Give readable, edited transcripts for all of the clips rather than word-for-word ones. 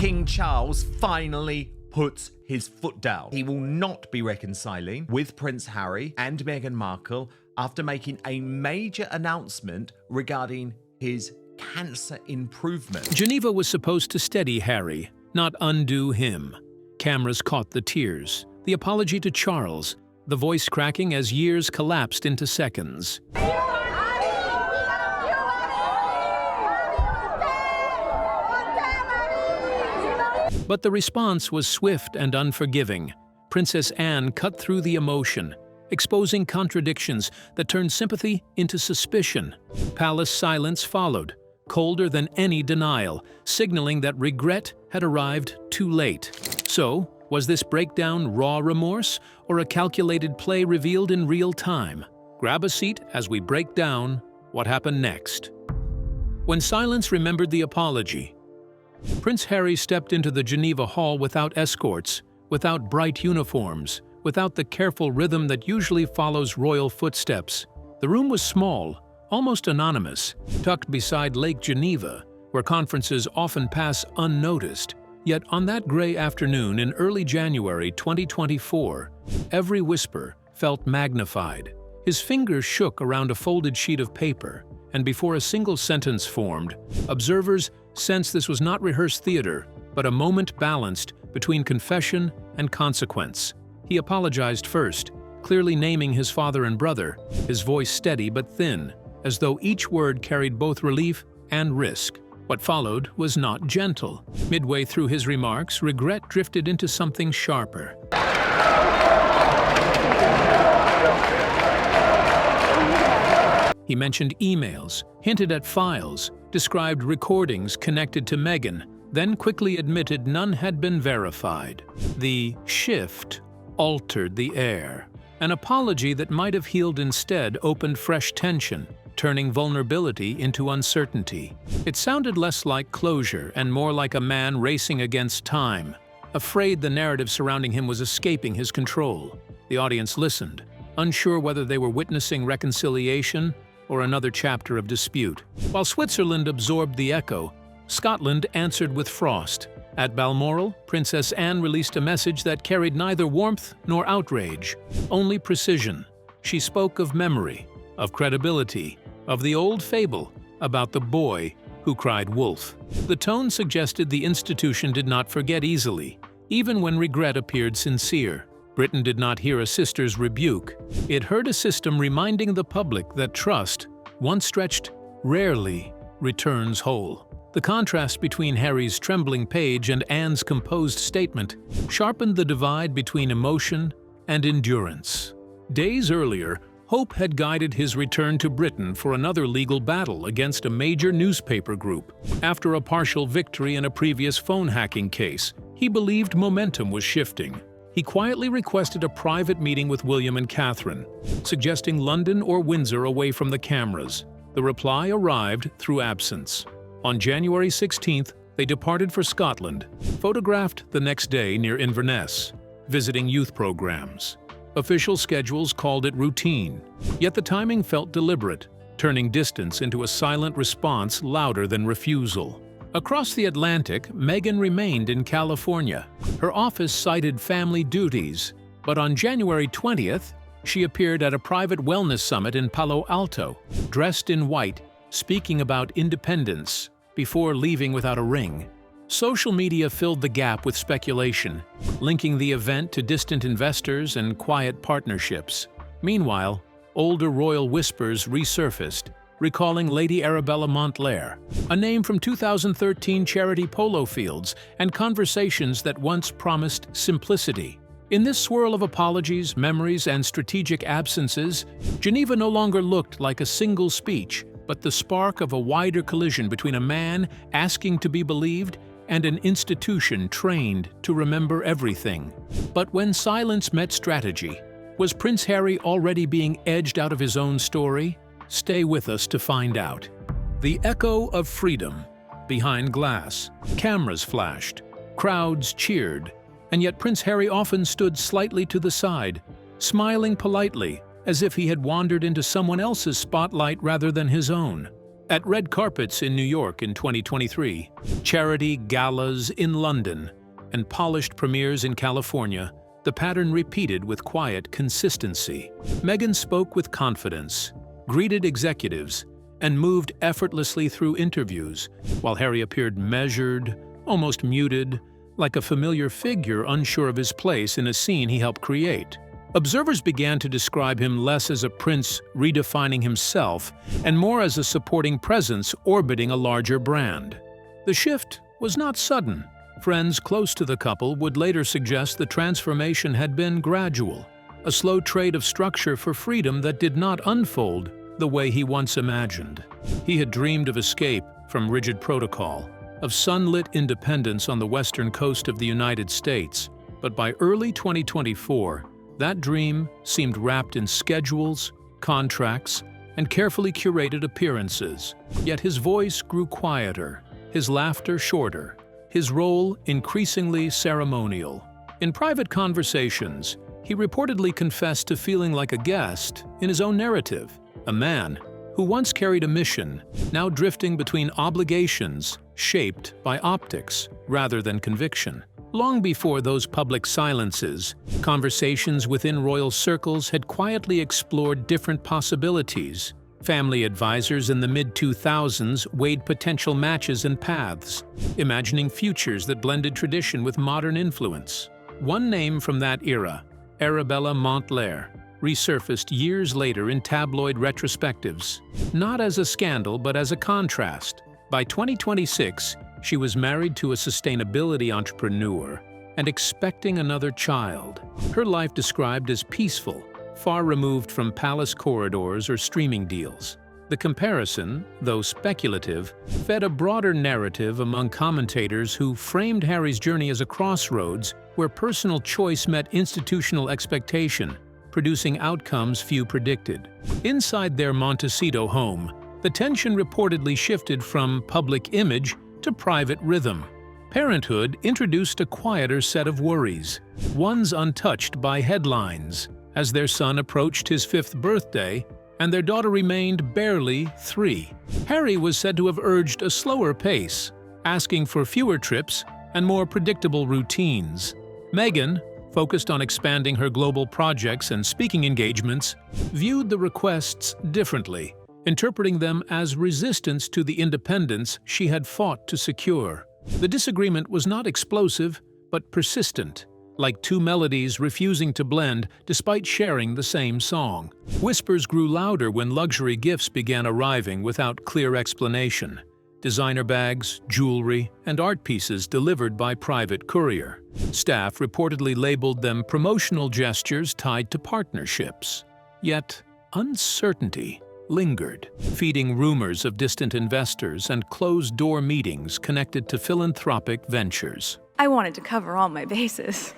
King Charles finally puts his foot down. He will not be reconciling with Prince Harry and Meghan Markle after making a major announcement regarding his cancer improvement. Geneva was supposed to steady Harry, not undo him. Cameras caught the tears, the apology to Charles, the voice cracking as years collapsed into seconds. But the response was swift and unforgiving. Princess Anne cut through the emotion, exposing contradictions that turned sympathy into suspicion. Palace silence followed, colder than any denial, signaling that regret had arrived too late. So, was this breakdown raw remorse or a calculated play revealed in real time? Grab a seat as we break down what happened next. When silence remembered the apology, Prince Harry stepped into the Geneva Hall without escorts, without bright uniforms, without the careful rhythm that usually follows royal footsteps. The room was small, almost anonymous, tucked beside Lake Geneva, where conferences often pass unnoticed. Yet on that gray afternoon in early January 2024, every whisper felt magnified. His fingers shook around a folded sheet of paper, and before a single sentence formed, observers sensed this was not rehearsed theater, but a moment balanced between confession and consequence. He apologized first, clearly naming his father and brother, his voice steady but thin, as though each word carried both relief and risk. What followed was not gentle. Midway through his remarks, regret drifted into something sharper. He mentioned emails, hinted at files, described recordings connected to Meghan, then quickly admitted none had been verified. The shift altered the air. An apology that might have healed instead opened fresh tension, turning vulnerability into uncertainty. It sounded less like closure and more like a man racing against time, afraid the narrative surrounding him was escaping his control. The audience listened, unsure whether they were witnessing reconciliation or another chapter of dispute. While Switzerland absorbed the echo, Scotland answered with frost. At Balmoral, Princess Anne released a message that carried neither warmth nor outrage, only precision. She spoke of memory, of credibility, of the old fable about the boy who cried wolf. The tone suggested the institution did not forget easily, even when regret appeared sincere. Britain did not hear a sister's rebuke. It heard a system reminding the public that trust, once stretched, rarely returns whole. The contrast between Harry's trembling page and Anne's composed statement sharpened the divide between emotion and endurance. Days earlier, hope had guided his return to Britain for another legal battle against a major newspaper group. After a partial victory in a previous phone hacking case, he believed momentum was shifting. He quietly requested a private meeting with William and Catherine, suggesting London or Windsor away from the cameras. The reply arrived through absence. On January 16th, they departed for Scotland, photographed the next day near Inverness, visiting youth programs. Official schedules called it routine, yet the timing felt deliberate, turning distance into a silent response louder than refusal. Across the Atlantic, Meghan remained in California. Her office cited family duties, but on January 20th, she appeared at a private wellness summit in Palo Alto, dressed in white, speaking about independence, before leaving without a ring. Social media filled the gap with speculation, linking the event to distant investors and quiet partnerships. Meanwhile, older royal whispers resurfaced, recalling Lady Arabella Montclair, a name from 2013 charity polo fields and conversations that once promised simplicity. In this swirl of apologies, memories, and strategic absences, Geneva no longer looked like a single speech, but the spark of a wider collision between a man asking to be believed and an institution trained to remember everything. But when silence met strategy, was Prince Harry already being edged out of his own story? Stay with us to find out. The echo of freedom. Behind glass, cameras flashed, crowds cheered, and yet Prince Harry often stood slightly to the side, smiling politely, as if he had wandered into someone else's spotlight rather than his own. At red carpets in New York in 2023, charity galas in London, and polished premieres in California, the pattern repeated with quiet consistency. Meghan spoke with confidence, greeted executives, and moved effortlessly through interviews, while Harry appeared measured, almost muted, like a familiar figure unsure of his place in a scene he helped create. Observers began to describe him less as a prince redefining himself and more as a supporting presence orbiting a larger brand. The shift was not sudden. Friends close to the couple would later suggest the transformation had been gradual, a slow trade of structure for freedom that did not unfold the way he once imagined. He had dreamed of escape from rigid protocol, of sunlit independence on the western coast of the United States, but by early 2024, that dream seemed wrapped in schedules, contracts, and carefully curated appearances. Yet his voice grew quieter, his laughter shorter, his role increasingly ceremonial. In private conversations, he reportedly confessed to feeling like a guest in his own narrative, a man who once carried a mission, now drifting between obligations shaped by optics rather than conviction. Long before those public silences, conversations within royal circles had quietly explored different possibilities. Family advisors in the mid-2000s weighed potential matches and paths, imagining futures that blended tradition with modern influence. One name from that era, Arabella Montclair, resurfaced years later in tabloid retrospectives, not as a scandal but as a contrast. By 2026, she was married to a sustainability entrepreneur and expecting another child. Her life described as peaceful, far removed from palace corridors or streaming deals. The comparison, though speculative, fed a broader narrative among commentators who framed Harry's journey as a crossroads where personal choice met institutional expectation, producing outcomes few predicted. Inside their Montecito home, the tension reportedly shifted from public image to private rhythm. Parenthood introduced a quieter set of worries, ones untouched by headlines, as their son approached his 5th birthday and their daughter remained barely 3. Harry was said to have urged a slower pace, asking for fewer trips and more predictable routines. Meghan, focused on expanding her global projects and speaking engagements, viewed the requests differently, interpreting them as resistance to the independence she had fought to secure. The disagreement was not explosive, but persistent, like two melodies refusing to blend despite sharing the same song. Whispers grew louder when luxury gifts began arriving without clear explanation. Designer bags, jewelry, and art pieces delivered by private courier. Staff reportedly labeled them promotional gestures tied to partnerships. Yet, uncertainty lingered, feeding rumors of distant investors and closed-door meetings connected to philanthropic ventures. I wanted to cover all my bases.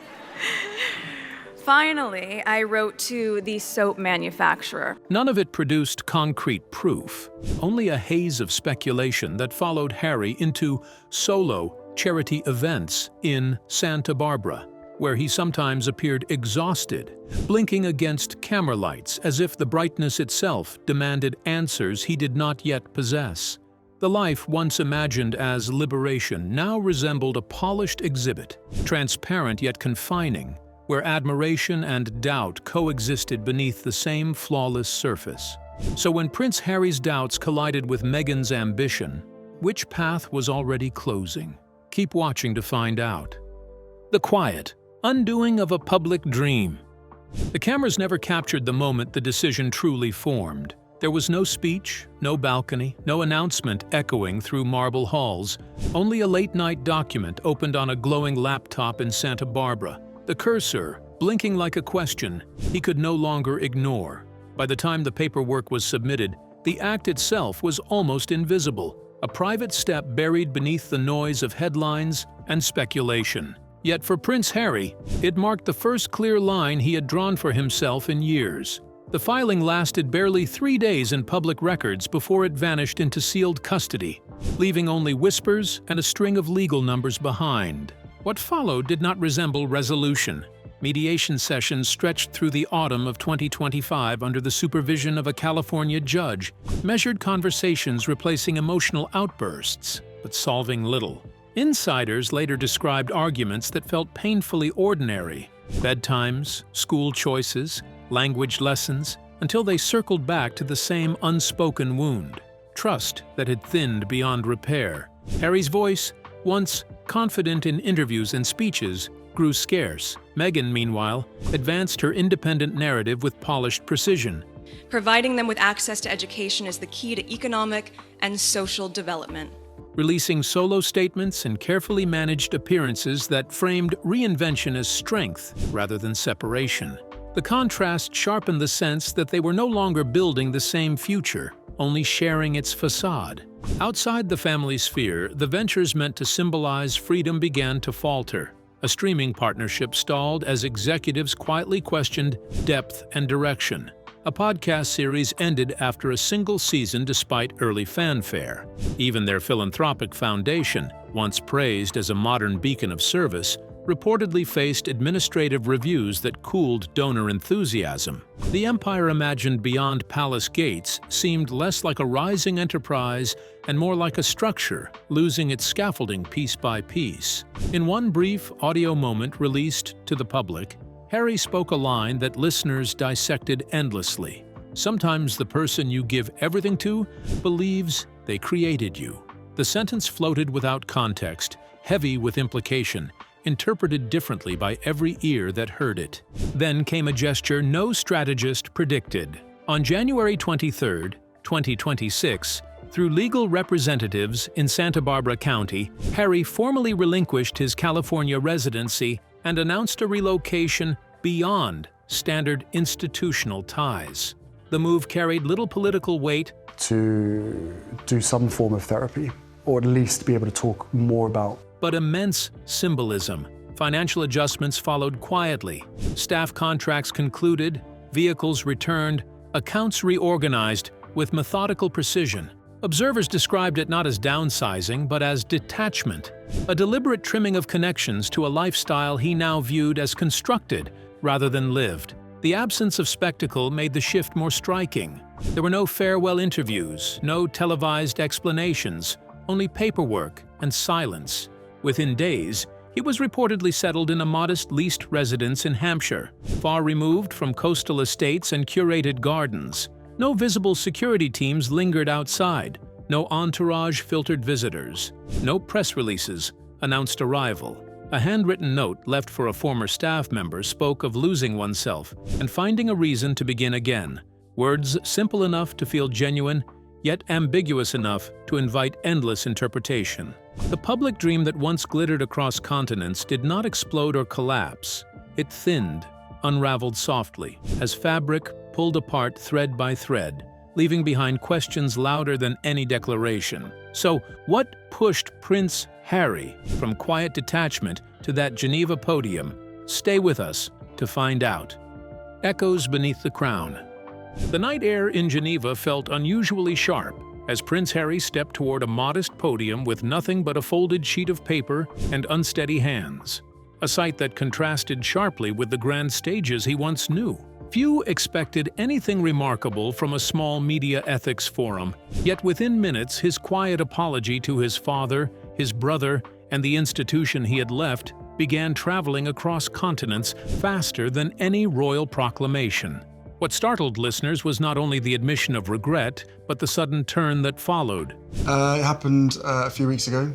Finally, I wrote to the soap manufacturer. None of it produced concrete proof, only a haze of speculation that followed Harry into solo charity events in Santa Barbara, where he sometimes appeared exhausted, blinking against camera lights as if the brightness itself demanded answers he did not yet possess. The life once imagined as liberation now resembled a polished exhibit, transparent yet confining, where admiration and doubt coexisted beneath the same flawless surface. So when Prince Harry's doubts collided with Meghan's ambition, which path was already closing? Keep watching to find out. The quiet undoing of a public dream. The cameras never captured the moment the decision truly formed. There was no speech, no balcony, no announcement echoing through marble halls, only a late-night document opened on a glowing laptop in Santa Barbara, the cursor blinking like a question he could no longer ignore. By the time the paperwork was submitted, the act itself was almost invisible, a private step buried beneath the noise of headlines and speculation. Yet for Prince Harry, it marked the first clear line he had drawn for himself in years. The filing lasted barely 3 days in public records before it vanished into sealed custody, leaving only whispers and a string of legal numbers behind. What followed did not resemble resolution. Mediation sessions stretched through the autumn of 2025 under the supervision of a California judge, measured conversations replacing emotional outbursts, but solving little. Insiders later described arguments that felt painfully ordinary: bedtimes, school choices, language lessons, until they circled back to the same unspoken wound: trust that had thinned beyond repair. Harry's voice, once confident in interviews and speeches, grew scarce. Meghan, meanwhile, advanced her independent narrative with polished precision. Providing them with access to education is the key to economic and social development. Releasing solo statements and carefully managed appearances that framed reinvention as strength rather than separation. The contrast sharpened the sense that they were no longer building the same future, only sharing its facade. Outside the family sphere, the ventures meant to symbolize freedom began to falter. A streaming partnership stalled as executives quietly questioned depth and direction. A podcast series ended after a single season despite early fanfare. Even their philanthropic foundation, once praised as a modern beacon of service, reportedly faced administrative reviews that cooled donor enthusiasm. The empire imagined beyond palace gates seemed less like a rising enterprise and more like a structure, losing its scaffolding piece by piece. In one brief audio moment released to the public, Harry spoke a line that listeners dissected endlessly. Sometimes the person you give everything to believes they created you. The sentence floated without context, heavy with implication, interpreted differently by every ear that heard it. Then came a gesture no strategist predicted. On January 23, 2026, through legal representatives in Santa Barbara County, Harry formally relinquished his California residency and announced a relocation beyond standard institutional ties. The move carried little political weight to do some form of therapy, or at least be able to talk more about, but immense symbolism. Financial adjustments followed quietly. Staff contracts concluded, vehicles returned, accounts reorganized with methodical precision. Observers described it not as downsizing, but as detachment, a deliberate trimming of connections to a lifestyle he now viewed as constructed rather than lived. The absence of spectacle made the shift more striking. There were no farewell interviews, no televised explanations, only paperwork and silence. Within days, he was reportedly settled in a modest leased residence in Hampshire, far removed from coastal estates and curated gardens. No visible security teams lingered outside, no entourage filtered visitors, no press releases announced arrival. A handwritten note left for a former staff member spoke of losing oneself and finding a reason to begin again. Words simple enough to feel genuine, yet ambiguous enough to invite endless interpretation. The public dream that once glittered across continents did not explode or collapse. It thinned, unraveled softly, as fabric pulled apart thread by thread, leaving behind questions louder than any declaration. So, what pushed Prince Harry from quiet detachment to that Geneva podium? Stay with us to find out. Echoes beneath the crown. The night air in Geneva felt unusually sharp as Prince Harry stepped toward a modest podium with nothing but a folded sheet of paper and unsteady hands, a sight that contrasted sharply with the grand stages he once knew. Few expected anything remarkable from a small media ethics forum, yet within minutes his quiet apology to his father, his brother, and the institution he had left began traveling across continents faster than any royal proclamation. What startled listeners was not only the admission of regret, but the sudden turn that followed. It happened a few weeks ago,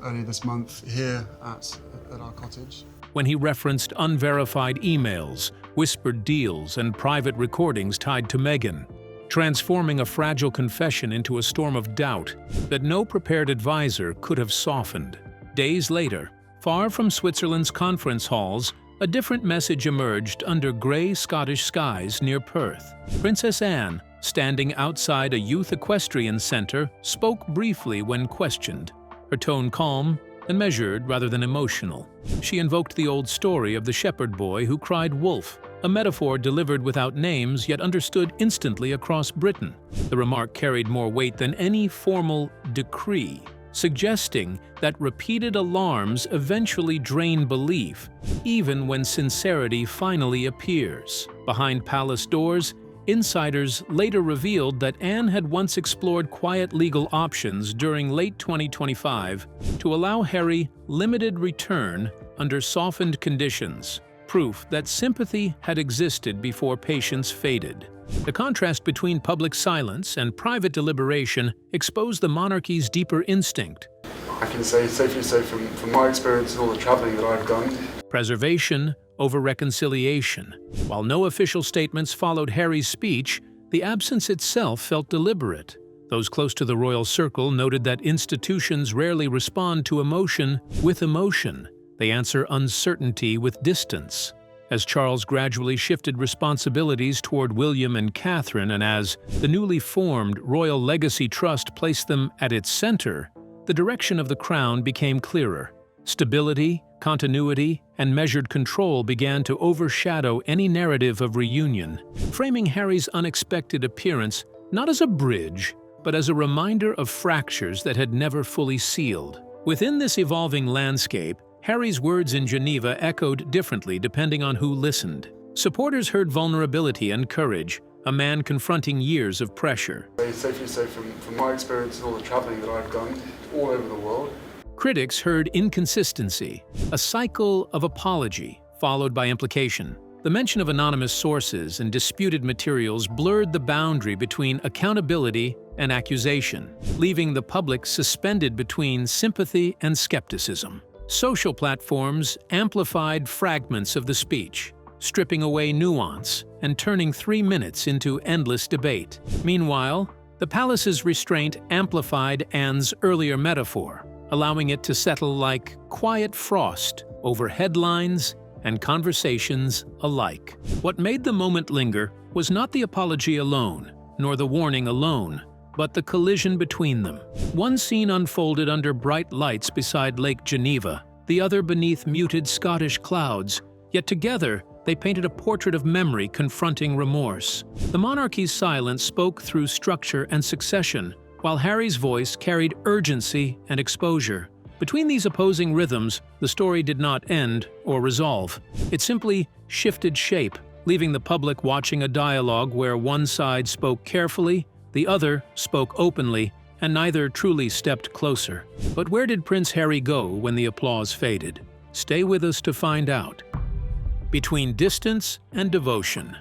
earlier this month, here at our cottage. When he referenced unverified emails, whispered deals, and private recordings tied to Meghan, transforming a fragile confession into a storm of doubt that no prepared advisor could have softened. Days later, far from Switzerland's conference halls, a different message emerged under grey Scottish skies near Perth. Princess Anne, standing outside a youth equestrian centre, spoke briefly when questioned, her tone calm and measured rather than emotional. She invoked the old story of the shepherd boy who cried wolf, a metaphor delivered without names yet understood instantly across Britain. The remark carried more weight than any formal decree, suggesting that repeated alarms eventually drain belief, even when sincerity finally appears. Behind palace doors, insiders later revealed that Anne had once explored quiet legal options during late 2025 to allow Harry limited return under softened conditions, proof that sympathy had existed before patience faded. The contrast between public silence and private deliberation exposed the monarchy's deeper instinct. I can say safely so from my experience and all the travelling that I've done. Preservation over reconciliation. While no official statements followed Harry's speech, the absence itself felt deliberate. Those close to the royal circle noted that institutions rarely respond to emotion with emotion. They answer uncertainty with distance. As Charles gradually shifted responsibilities toward William and Catherine, and as the newly formed Royal Legacy Trust placed them at its center, the direction of the crown became clearer. Stability, continuity, and measured control began to overshadow any narrative of reunion, framing Harry's unexpected appearance not as a bridge, but as a reminder of fractures that had never fully sealed. Within this evolving landscape, Harry's words in Geneva echoed differently depending on who listened. Supporters heard vulnerability and courage, a man confronting years of pressure. Safely so from my experience and all the travelling that I've done all over the world. Critics heard inconsistency, a cycle of apology followed by implication. The mention of anonymous sources and disputed materials blurred the boundary between accountability and accusation, leaving the public suspended between sympathy and skepticism. Social platforms amplified fragments of the speech, stripping away nuance and turning 3 minutes into endless debate. Meanwhile, the palace's restraint amplified Anne's earlier metaphor, allowing it to settle like quiet frost over headlines and conversations alike. What made the moment linger was not the apology alone, nor the warning alone, but the collision between them. One scene unfolded under bright lights beside Lake Geneva, the other beneath muted Scottish clouds, yet together they painted a portrait of memory confronting remorse. The monarchy's silence spoke through structure and succession, while Harry's voice carried urgency and exposure. Between these opposing rhythms, the story did not end or resolve. It simply shifted shape, leaving the public watching a dialogue where one side spoke carefully, the other spoke openly, and neither truly stepped closer. But where did Prince Harry go when the applause faded? Stay with us to find out. Between distance and devotion.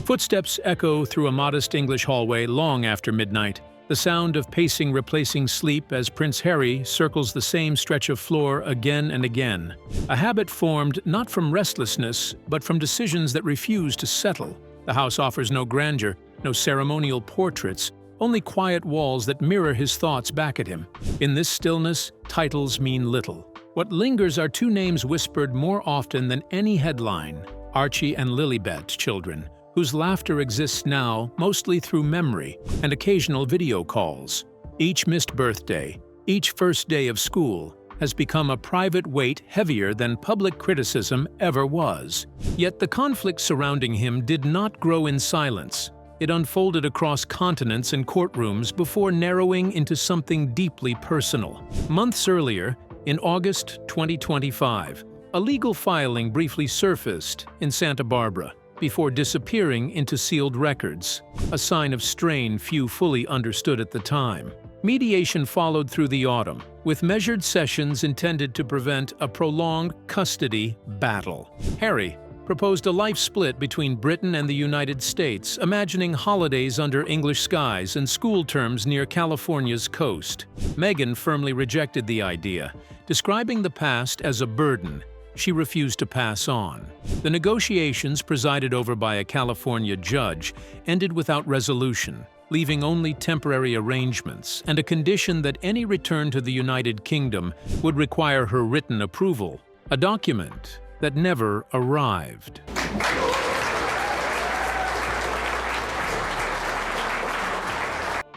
Footsteps echo through a modest English hallway long after midnight, the sound of pacing replacing sleep as Prince Harry circles the same stretch of floor again and again. A habit formed not from restlessness, but from decisions that refuse to settle. The house offers no grandeur, no ceremonial portraits, only quiet walls that mirror his thoughts back at him. In this stillness, titles mean little. What lingers are two names whispered more often than any headline: Archie and Lilibet's children, whose laughter exists now mostly through memory and occasional video calls. Each missed birthday, each first day of school, has become a private weight heavier than public criticism ever was. Yet the conflict surrounding him did not grow in silence. It unfolded across continents and courtrooms before narrowing into something deeply personal. Months earlier, in August 2025, a legal filing briefly surfaced in Santa Barbara, before disappearing into sealed records, a sign of strain few fully understood at the time. Mediation followed through the autumn, with measured sessions intended to prevent a prolonged custody battle. Harry proposed a life split between Britain and the United States, imagining holidays under English skies and school terms near California's coast. Meghan firmly rejected the idea, describing the past as a burden she refused to pass on. The negotiations, presided over by a California judge, ended without resolution, leaving only temporary arrangements and a condition that any return to the United Kingdom would require her written approval, a document that never arrived.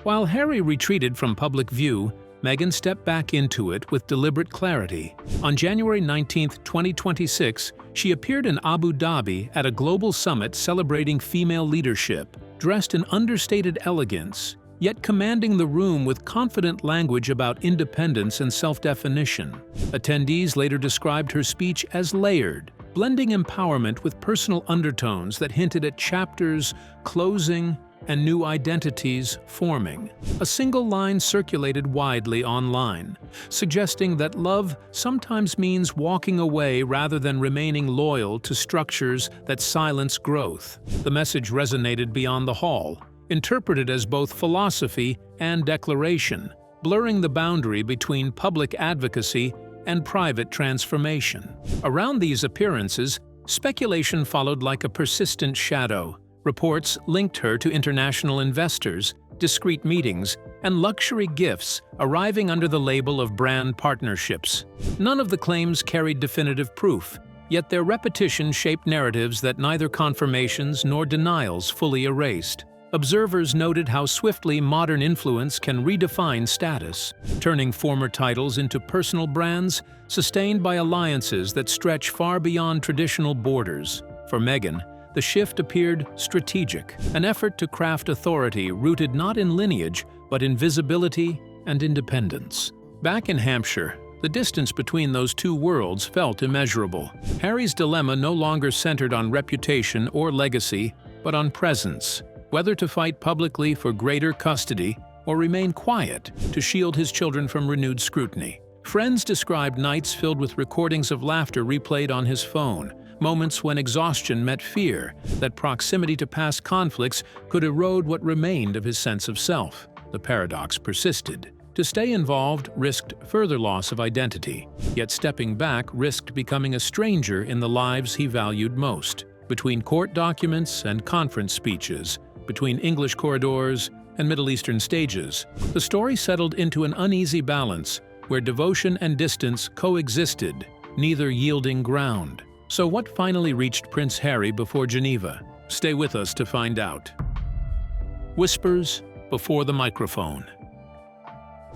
While Harry retreated from public view, Meghan stepped back into it with deliberate clarity. On January 19, 2026, she appeared in Abu Dhabi at a global summit celebrating female leadership. Dressed in understated elegance, yet commanding the room with confident language about independence and self-definition. Attendees later described her speech as layered, blending empowerment with personal undertones that hinted at chapters closing and new identities forming. A single line circulated widely online, suggesting that love sometimes means walking away rather than remaining loyal to structures that silence growth. The message resonated beyond the hall, interpreted as both philosophy and declaration, blurring the boundary between public advocacy and private transformation. Around these appearances, speculation followed like a persistent shadow. Reports linked her to international investors, discreet meetings, and luxury gifts arriving under the label of brand partnerships. None of the claims carried definitive proof, yet their repetition shaped narratives that neither confirmations nor denials fully erased. Observers noted how swiftly modern influence can redefine status, turning former titles into personal brands sustained by alliances that stretch far beyond traditional borders. For Meghan, the shift appeared strategic, an effort to craft authority rooted not in lineage, but in visibility and independence. Back in Hampshire, the distance between those two worlds felt immeasurable. Harry's dilemma no longer centered on reputation or legacy, but on presence. Whether to fight publicly for greater custody or remain quiet to shield his children from renewed scrutiny. Friends described nights filled with recordings of laughter replayed on his phone, moments when exhaustion met fear, that proximity to past conflicts could erode what remained of his sense of self. The paradox persisted. To stay involved risked further loss of identity, yet stepping back risked becoming a stranger in the lives he valued most. Between court documents and conference speeches, between English corridors and Middle Eastern stages, the story settled into an uneasy balance where devotion and distance coexisted, neither yielding ground. So what finally reached Prince Harry before Geneva? Stay with us to find out. Whispers before the microphone.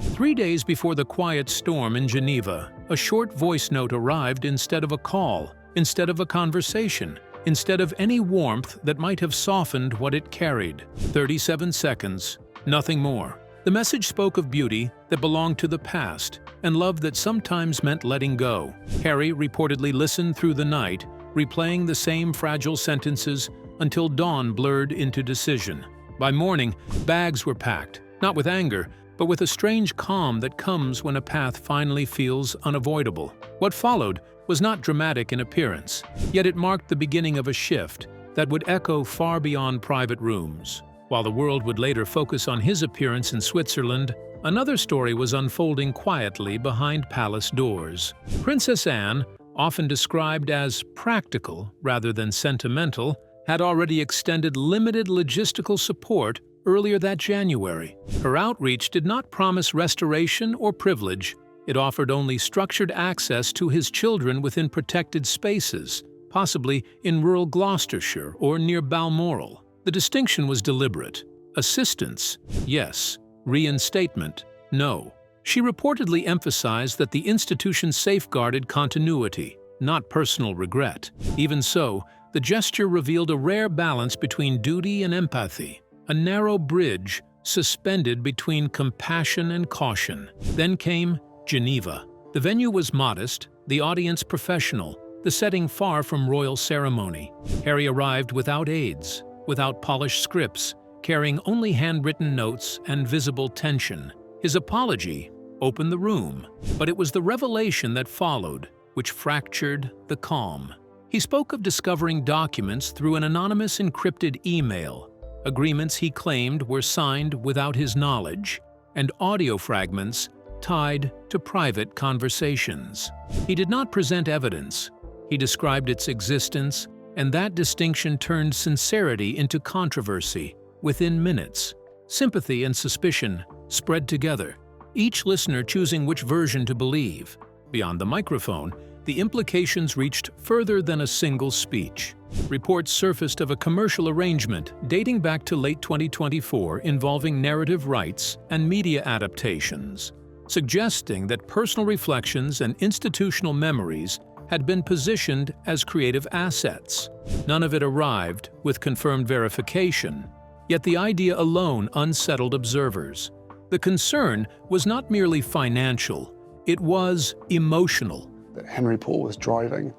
3 days before the quiet storm in Geneva, a short voice note arrived instead of a call, instead of a conversation, instead of any warmth that might have softened what it carried. 37 seconds, nothing more. The message spoke of beauty that belonged to the past and love that sometimes meant letting go. Harry reportedly listened through the night, replaying the same fragile sentences until dawn blurred into decision. By morning, bags were packed, not with anger, but with a strange calm that comes when a path finally feels unavoidable. What followed was not dramatic in appearance, yet it marked the beginning of a shift that would echo far beyond private rooms. While the world would later focus on his appearance in Switzerland, another story was unfolding quietly behind palace doors. Princess Anne, often described as practical rather than sentimental, had already extended limited logistical support earlier that January. Her outreach did not promise restoration or privilege. It offered only structured access to his children within protected spaces, possibly in rural Gloucestershire or near Balmoral. The distinction was deliberate. Assistance, yes. Reinstatement, no. She reportedly emphasized that the institution safeguarded continuity, not personal regret. Even so, the gesture revealed a rare balance between duty and empathy, a narrow bridge suspended between compassion and caution. Then came Geneva. The venue was modest, the audience professional, the setting far from royal ceremony. Harry arrived without aides, without polished scripts, carrying only handwritten notes and visible tension. His apology opened the room, but it was the revelation that followed which fractured the calm. He spoke of discovering documents through an anonymous encrypted email, agreements he claimed were signed without his knowledge, and audio fragments tied to private conversations. He did not present evidence. He described its existence, and that distinction turned sincerity into controversy. Within minutes, sympathy and suspicion spread together, each listener choosing which version to believe. Beyond the microphone, the implications reached further than a single speech. Reports surfaced of a commercial arrangement dating back to late 2024 involving narrative rights and media adaptations, suggesting that personal reflections and institutional memories had been positioned as creative assets. None of it arrived with confirmed verification, Yet the idea alone unsettled observers. The concern was not merely financial, it was emotional. That Henry Paul was driving,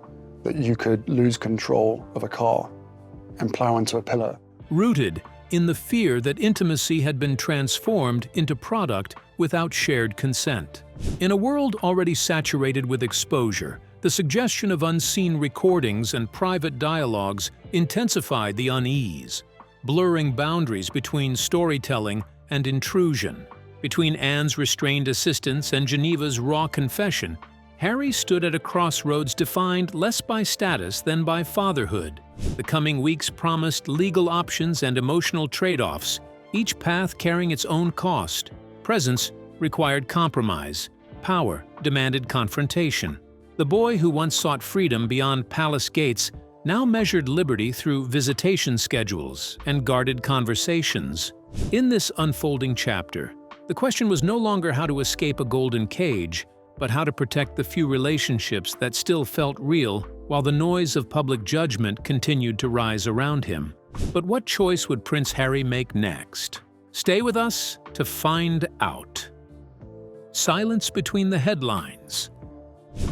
that you could lose control of a car and plow into a pillar. Rooted in the fear that intimacy had been transformed into product without shared consent. In a world already saturated with exposure, the suggestion of unseen recordings and private dialogues intensified the unease, blurring boundaries between storytelling and intrusion. Between Anne's restrained assistance and Geneva's raw confession, Harry stood at a crossroads defined less by status than by fatherhood. The coming weeks promised legal options and emotional trade-offs, each path carrying its own cost. Presence required compromise. Power demanded confrontation. The boy who once sought freedom beyond palace gates now measured liberty through visitation schedules and guarded conversations. In this unfolding chapter, the question was no longer how to escape a golden cage, but how to protect the few relationships that still felt real while the noise of public judgment continued to rise around him. But what choice would Prince Harry make next? Stay with us to find out. Silence between the headlines.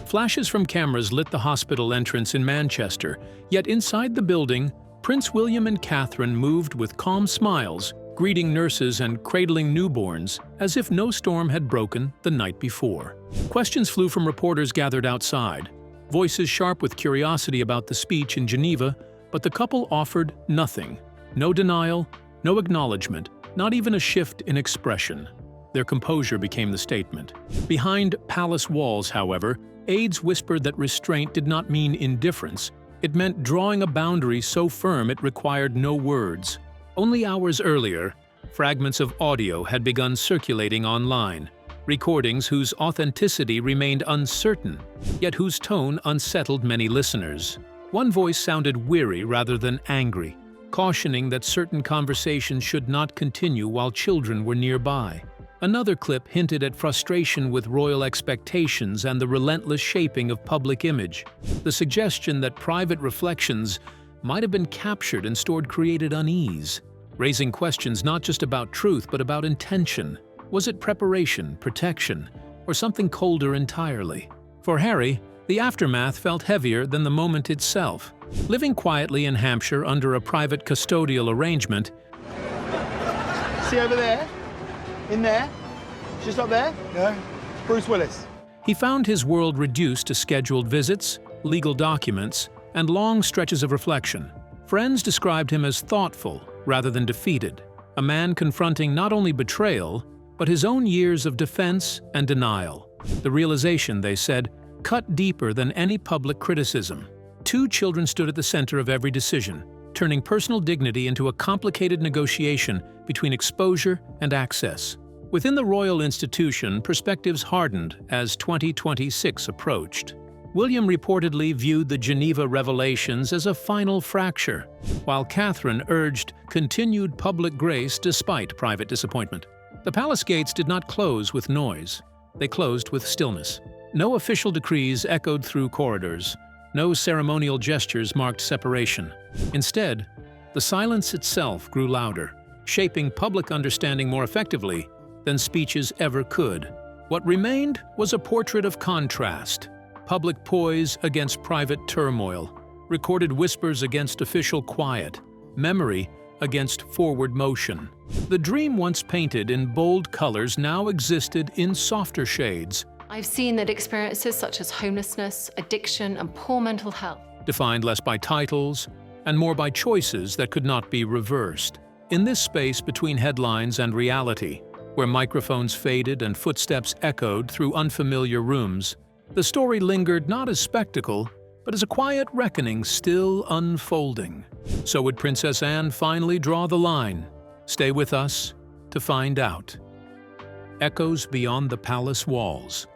Flashes from cameras lit the hospital entrance in Manchester, yet inside the building, Prince William and Catherine moved with calm smiles, greeting nurses and cradling newborns as if no storm had broken the night before. Questions flew from reporters gathered outside, voices sharp with curiosity about the speech in Geneva, but the couple offered nothing. No denial, no acknowledgement, not even a shift in expression. Their composure became the statement. Behind palace walls, however, aides whispered that restraint did not mean indifference. It meant drawing a boundary so firm it required no words. Only hours earlier, fragments of audio had begun circulating online, recordings whose authenticity remained uncertain, yet whose tone unsettled many listeners. One voice sounded weary rather than angry, cautioning that certain conversations should not continue while children were nearby. Another clip hinted at frustration with royal expectations and the relentless shaping of public image. The suggestion that private reflections might have been captured and stored created unease, raising questions not just about truth but about intention. Was it preparation, protection, or something colder entirely? For Harry, the aftermath felt heavier than the moment itself. Living quietly in Hampshire under a private custodial arrangement, See over there? In there? Just up there? No. Bruce Willis. he found his world reduced to scheduled visits, legal documents, and long stretches of reflection. Friends described him as thoughtful rather than defeated, a man confronting not only betrayal, but his own years of defense and denial. The realization, they said, cut deeper than any public criticism. 2 children stood at the center of every decision, turning personal dignity into a complicated negotiation between exposure and access. Within the royal institution, perspectives hardened as 2026 approached. William reportedly viewed the Geneva revelations as a final fracture, while Catherine urged continued public grace despite private disappointment. The palace gates did not close with noise. They closed with stillness. No official decrees echoed through corridors. No ceremonial gestures marked separation. Instead, the silence itself grew louder, shaping public understanding more effectively than speeches ever could. What remained was a portrait of contrast. Public poise against private turmoil, recorded whispers against official quiet, memory against forward motion. The dream once painted in bold colors now existed in softer shades, I've seen that experiences such as homelessness, addiction, and poor mental health defined less by titles and more by choices that could not be reversed. In this space between headlines and reality, where microphones faded and footsteps echoed through unfamiliar rooms, the story lingered not as spectacle, but as a quiet reckoning still unfolding. So would Princess Anne finally draw the line? Stay with us to find out. Echoes beyond the palace walls.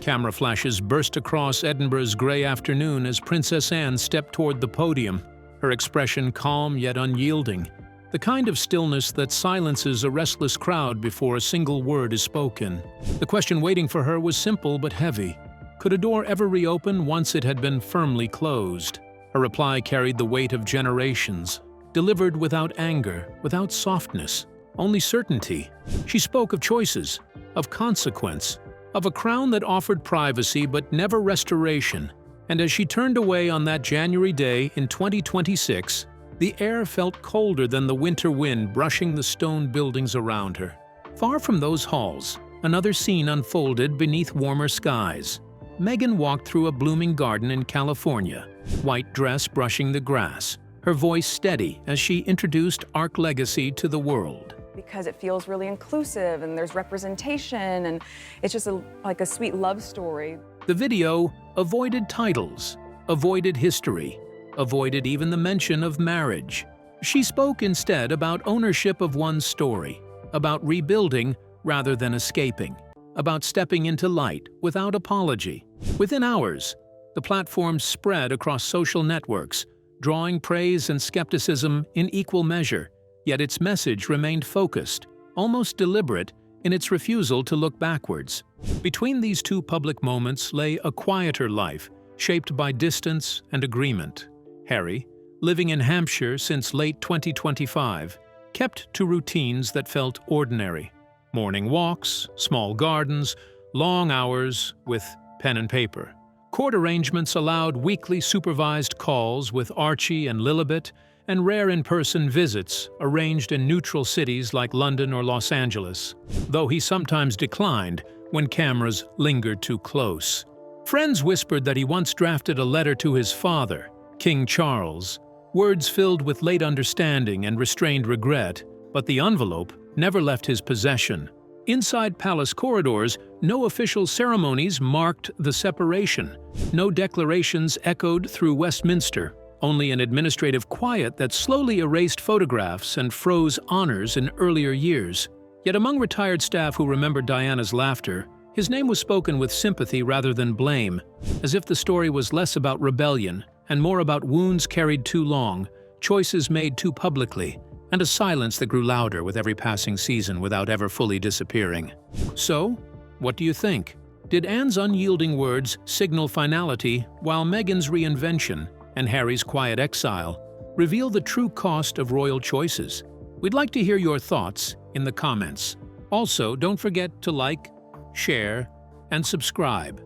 Camera flashes burst across Edinburgh's grey afternoon as Princess Anne stepped toward the podium, her expression calm yet unyielding, the kind of stillness that silences a restless crowd before a single word is spoken. The question waiting for her was simple but heavy. Could a door ever reopen once it had been firmly closed? Her reply carried the weight of generations. delivered without anger, without softness, only certainty. She spoke of choices, of consequence, of a crown that offered privacy but never restoration. And as she turned away on that January day in 2026, the air felt colder than the winter wind brushing the stone buildings around her. Far from those halls, another scene unfolded beneath warmer skies. Meghan walked through a blooming garden in California, white dress brushing the grass, her voice steady as she introduced Ark Legacy to the world. Because it feels really inclusive and there's representation and it's just like a sweet love story. The video avoided titles, avoided history, avoided even the mention of marriage. She spoke instead about ownership of one's story, about rebuilding rather than escaping, about stepping into light without apology. Within hours, the platform spread across social networks, drawing praise and skepticism in equal measure, yet its message remained focused, almost deliberate, in its refusal to look backwards. Between these two public moments lay a quieter life, shaped by distance and agreement. Harry, living in Hampshire since late 2025, kept to routines that felt ordinary. Morning walks, small gardens, long hours with pen and paper. Court arrangements allowed weekly supervised calls with Archie and Lilibet, and rare in-person visits arranged in neutral cities like London or Los Angeles, though he sometimes declined when cameras lingered too close. Friends whispered that he once drafted a letter to his father, King Charles, words filled with late understanding and restrained regret, but the envelope never left his possession. Inside palace corridors, no official ceremonies marked the separation. No declarations echoed through Westminster, only an administrative quiet that slowly erased photographs and froze honors in earlier years. Yet among retired staff who remembered Diana's laughter, his name was spoken with sympathy rather than blame, as if the story was less about rebellion and more about wounds carried too long, choices made too publicly, and a silence that grew louder with every passing season without ever fully disappearing. So, what do you think? Did Anne's unyielding words signal finality, while Meghan's reinvention and Harry's quiet exile reveal the true cost of royal choices? We'd like to hear your thoughts in the comments. Also, don't forget to like, share, and subscribe.